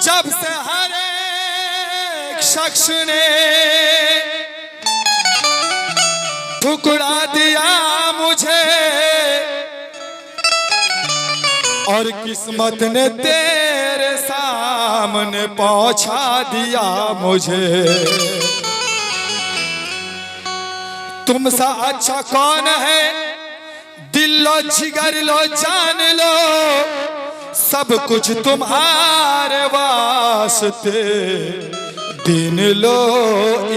जब से हर एक शख्स ने ठुकरा दिया मुझे और किस्मत ने तेरे सामने पहुंचा दिया मुझे। तुमसे अच्छा कौन है, दिल लो जिगर लो जान लो, सब कुछ तुम्हारे वास्ते, दीन लो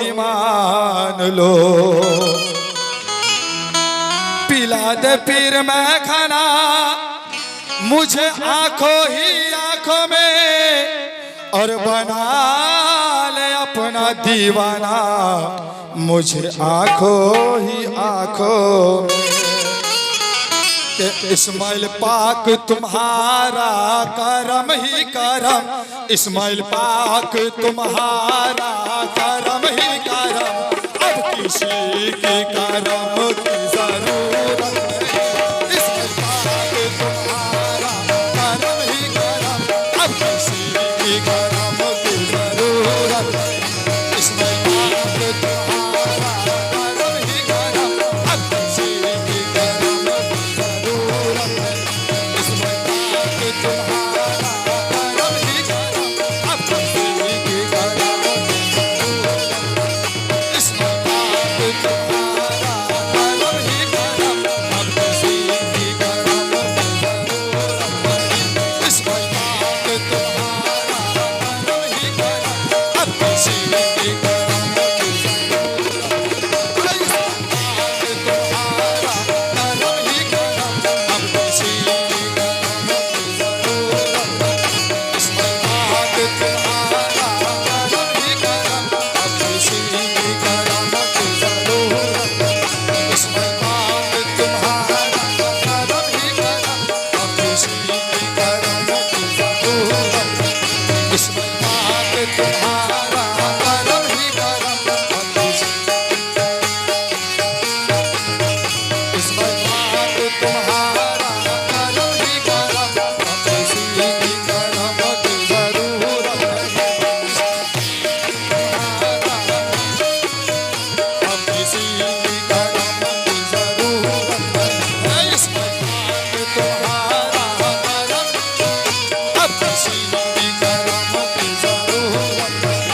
ईमान लो। पिला दे पीर मैं खाना मुझे आंखों ही आंखों में, और बना ले अपना दीवाना मुझे आंखों ही आंखों में। कि इस्माइल पाक तुम्हारा करम ही करम, इस्माइल पाक तुम्हारा करम ही करम, अब किसी के करम की जरूरत नहीं। इस्माइल पाक तुम्हारा करम ही करम, अब किसी के करम की जरूरत नहीं। इस्माइल पाक तुम्हारा करम ही करम, अब किसी के करम की जरूरत नहीं। इस्माइल पाक तुम्हारा करम ही करम, अब किसी के करम की जरूरत नहीं। इस्माइल पाक तुम्हारा करम ही करम, अब किसी के करम की जरूरत नहीं। इस्माइल पाक तुम्हारा करम ही करम, अब किसी के करम की जरूरत नहीं। इस्माइल पाक तुम्हारा करम ही करम, अब किसी के करम की जरूरत नहीं। इस्माइल पाक तुम्हारा करम ही करम, अब किसी के करम की जरूरत नहीं। इस्माइल पाक तुम्हारा करम ही करम, अब किसी के करम की जरूरत नहीं। इस्माइल पाक तुम्हारा करम ही करम, अब किसी इस्माइल पाक तुम्हारा करम ही करम, अब किसी के करम की जरूरत नहीं। अब किसी के करम की जरूरत नहीं। इस्माइल पाक तुम्हारा करम, अब किसी के करम की जरूरत नहीं।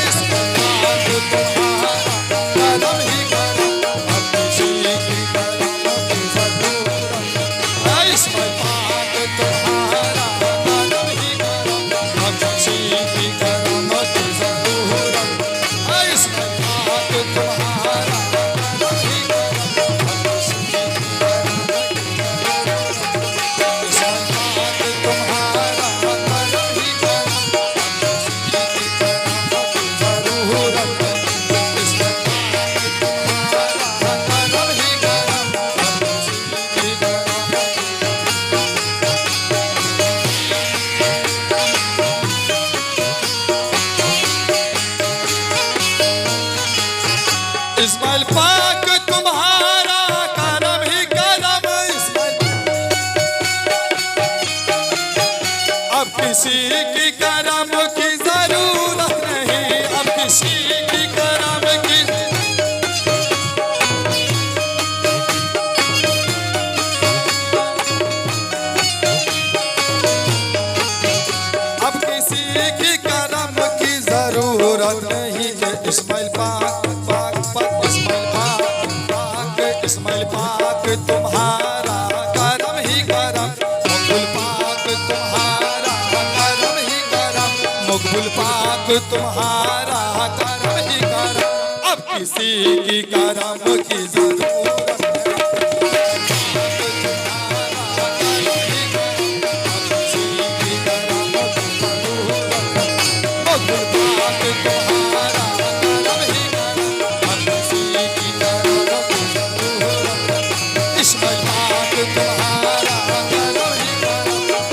इस्माइल पाक तुम्हारा करम ही करम, अब किसी के करम की जरूरत नहीं। इस्माइल पाक तुम्हारा करम ही करम, अब किसी के करम की जरूरत नहीं। इस्माइल पाक तुम्हारा करम ही करम, अब किसी के करम की जरूरत नहीं। इस्माइल पाक तुम्हारा करम ही करम, अब किसी के करम की जरूरत नहीं। इस्माइल पाक तुम्हारा करम ही करम, अब किसी के करम इस्माइल पाक तुम्हारा करम ही करम, इस्माइल अब किसी की करम की जरूरत नहीं। अब किसी की करम की अब किसी की करम की जरूरत नहीं। इस्माइल पाक पाक पाक इस्माइल पाक पाक इस्माइल पाक तुम्हारा करम ही करम, मकबूल पाक तुम्हारा करम ही करम, मकबूल पाक तुम्हारा करम ही करम, अब किसी की करम की जरूरत नहीं। इस्माइल पाक तुम्हारा करम ही करम,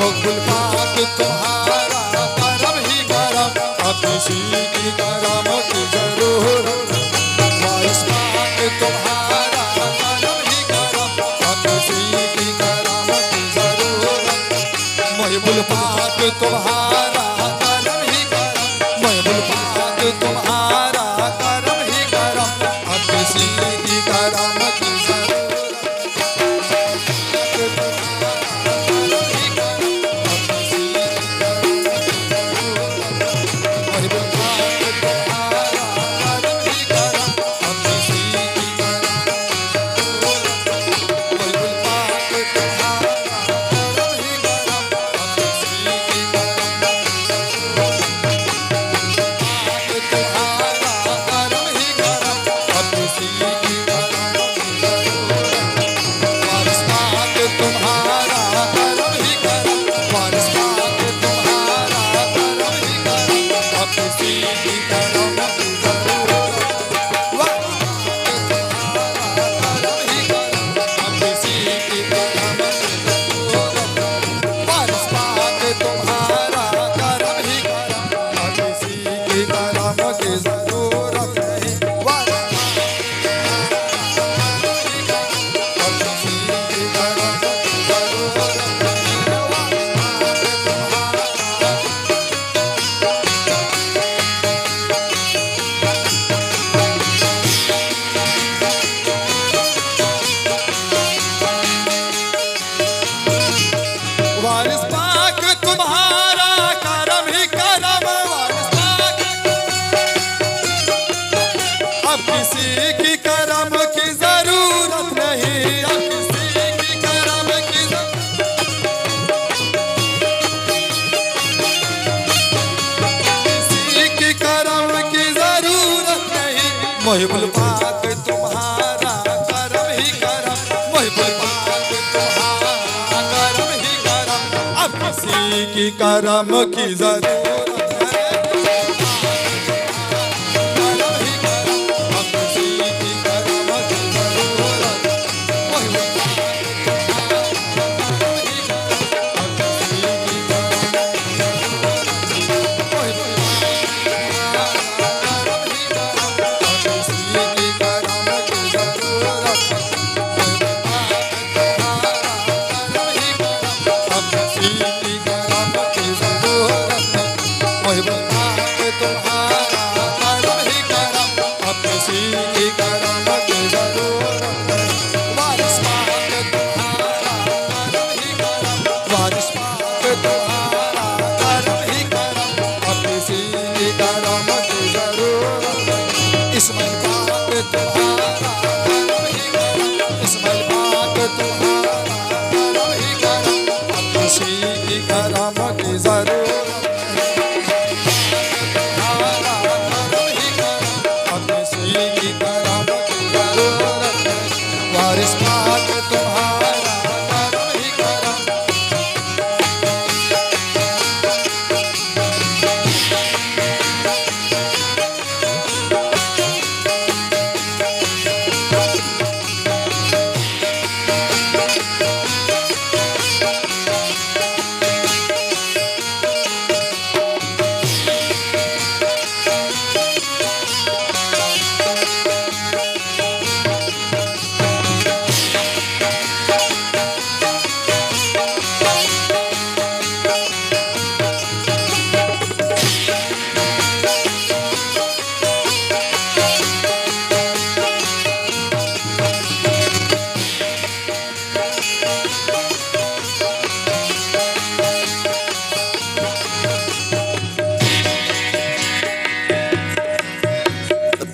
मकबूल पाक तुम्हारा करम ही करम, अब किसी की करम की जरूरत नहीं। वारिस पाक तुम्हारा करम ही करम, अब किसी की करम की जरूरत नहीं। महबूब पाक तुम्हारा करम ही करम, महबूब पाक तुम्हारा करम ही करम, अब किसी की करम की जरूरत वारिस पाक तुम्हारा करम ही करम, वारिस पाक अब किसी की करम की जरूरत नहीं, अब किसी की करम की किसी की करम की जरूरत नहीं। महबूब पाक तुम्हारा करम ही करम, महबूब पाक तुम्हारा करम ही करम, अब किसी की करम की जरूरत है। करम ही करम, अब किसी की करम की जरूरत है। महबूब पाक तुम्हारा करम ही करम, अब किसी की करम की जरूरत है। महबूब पाक तुम्हारा करम ही करम, अब किसी की करम की जरूरत नहीं। वारिस पाक तुम्हारा करम ही करम, वारिस पाक तुम्हारा करम ही करम, अब किसी की करम की जरूरत नहीं। इस्माइल पाक तुम्हारा करम ही करम, इस्माइल पाक तुम्हारा करम ही करम, अब किसी की करम की जरूरत वारिस पाक तुम्हारा करम ही करम।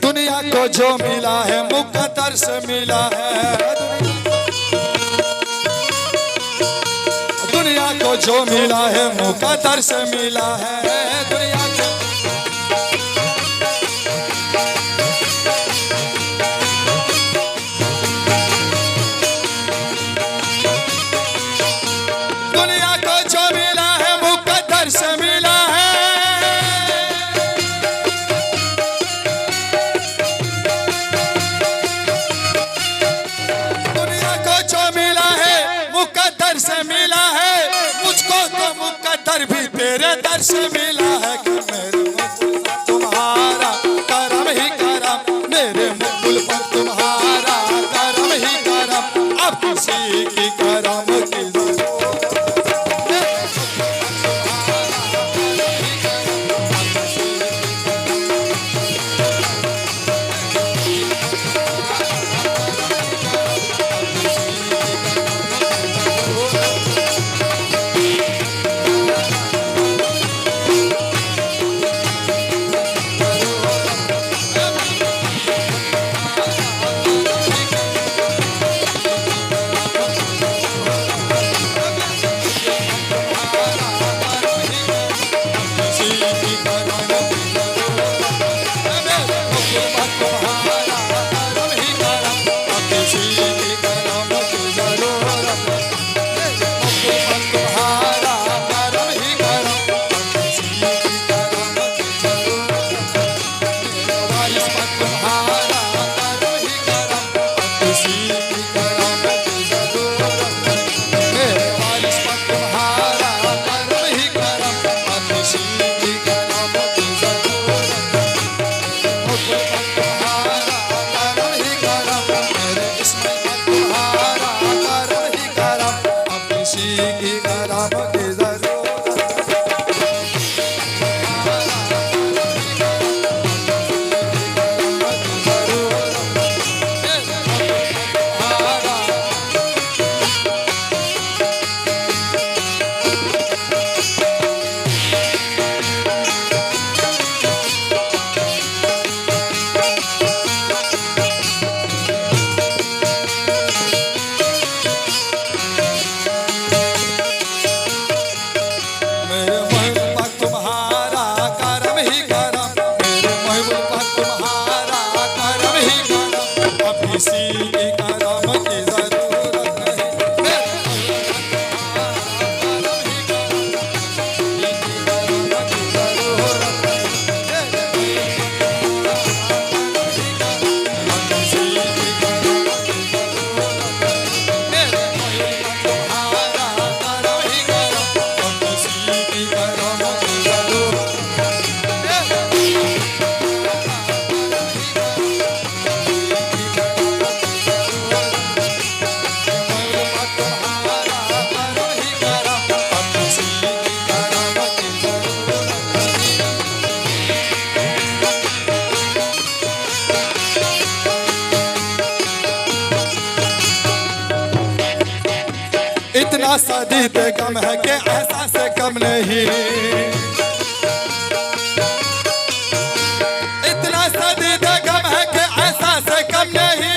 दुनिया को जो मिला है मुकद्दर से मिला है, दुनिया को जो मिला है मुकद्दर से मिला है। दुनिया को दुनिया को जो मिला है मुकद्दर से मिला है। दुनिया को जो मिला है मुकद्दर से मिला है, मुझको तो दर भी तेरे दर से मिला है कि मेरे मकबूल पर तुम्हारा करम ही करम, मेरे मकबूल पर तुम्हारा करम ही करम, अब किसी की करम की इतना सदीद गम है कि एहसास कम नहीं, इतना सदीद गम है कि एहसास कम नहीं,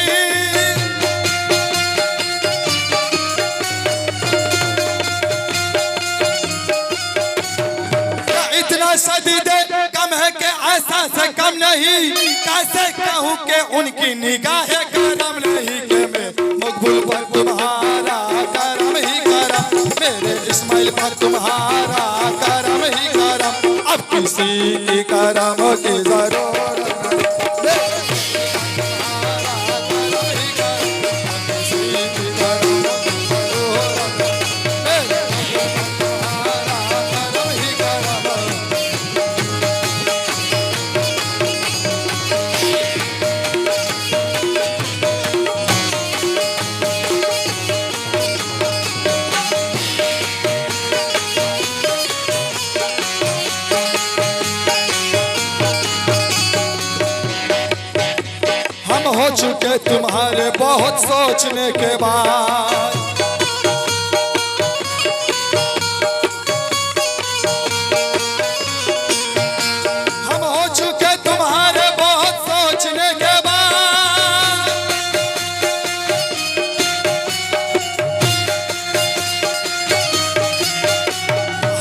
इतना सदीद गम है कि एहसास कम नहीं, कैसे कहूँ कि उनकी निगाहें करम नहीं, कि मैं मकबूल पर तुम्हारा करम ही करम, मेरे इस्माइल पर तुम्हारा करम ही करम, अब किसी की करम की जरूरत हो चुके तुम्हारे बहुत सोचने के बाद, हम हो चुके तुम्हारे बहुत सोचने के बाद,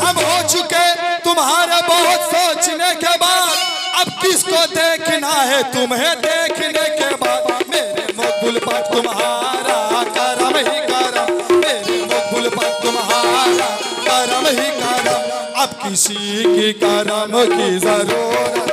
हम हो चुके तुम्हारे बहुत सोचने के बाद, अब किसको देखना है तुम्हें देखने के बाद, मेरे मकबूल पर तुम्हारा करम ही करम, मेरे मकबूल पर तुम्हारा करम ही करम, अब किसी की करम की जरूरत